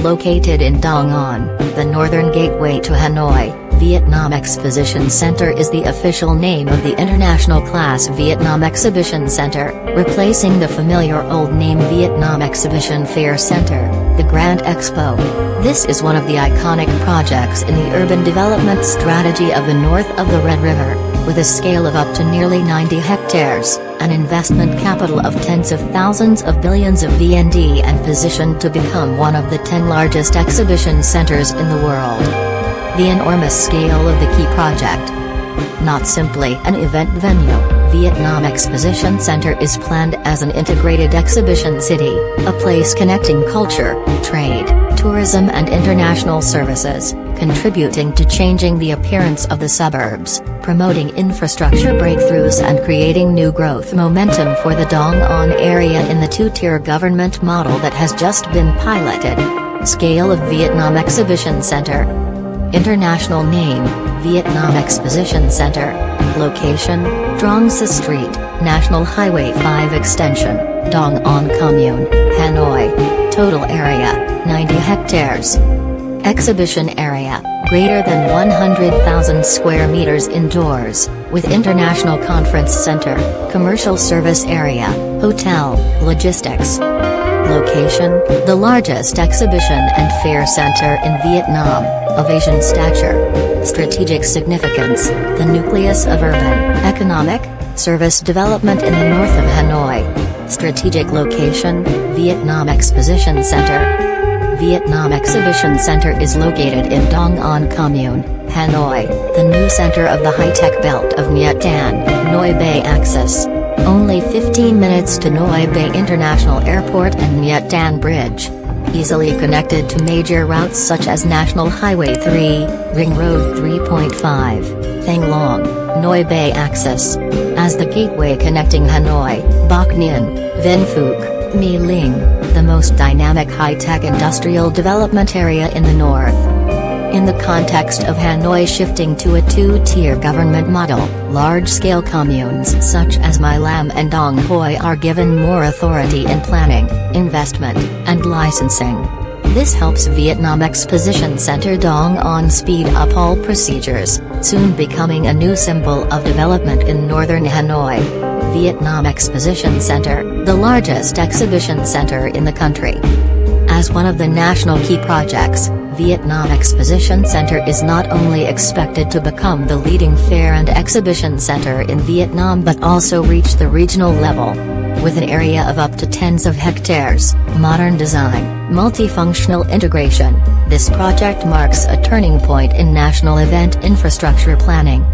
Located in Dong Anh, the northern gateway to Hanoi, Vietnam Exposition Center is the official name of the international class Vietnam Exhibition Center, replacing the familiar old name Vietnam Exhibition Fair Center, the Grand Expo. This is one of the iconic projects in the urban development strategy of the north of the Red River, with a scale of up to nearly 90 hectares, an investment capital of tens of thousands of billions of VND, and positioned to become one of the 10 largest exhibition centers in the world. The enormous scale of the key project. Not simply an event venue, Vietnam Exposition Center is planned as an integrated exhibition city, a place connecting culture, trade, tourism and international services, contributing to changing the appearance of the suburbs, promoting infrastructure breakthroughs and creating new growth momentum for the Dong Anh area in the two-tier government model that has just been piloted. Scale of Vietnam Exhibition Center. International name, Vietnam Exposition Center. Location, Trong Sa Street, National Highway 5 Extension, Dong Anh Commune, Hanoi. Total area, 90 hectares. Exhibition area, greater than 100,000 square meters indoors, with international conference center, commercial service area, hotel, logistics. Location, the largest exhibition and fair center in Vietnam, of Asian stature. Strategic significance, the nucleus of urban, economic, service development in the north of Hanoi. Strategic location, Vietnam Exposition Center. Vietnam Exhibition Center is located in Dong Anh Commune, Hanoi, the new center of the high-tech belt of Nha Tan, Noi Bay axis. Only 15 minutes to Noi Bay International Airport and Nha Tan Bridge. Easily connected to major routes such as National Highway 3, Ring Road 3.5, Thang Long, Noi Bay axis. As the gateway connecting Hanoi, Bac Ninh, Vinh Phuc, My Linh, the most dynamic high-tech industrial development area in the north. In the context of Hanoi shifting to a two-tier government model, large-scale communes such as My Lam and Dong Hoi are given more authority in planning, investment, and licensing. This helps Vietnam Exposition Center Dong Anh speed up all procedures, soon becoming a new symbol of development in northern Hanoi. Vietnam Exposition Center, the largest exhibition center in the country. As one of the national key projects, Vietnam Exposition Center is not only expected to become the leading fair and exhibition center in Vietnam but also reach the regional level. With an area of up to tens of hectares, modern design, multifunctional integration, this project marks a turning point in national event infrastructure planning.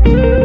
Hanoi.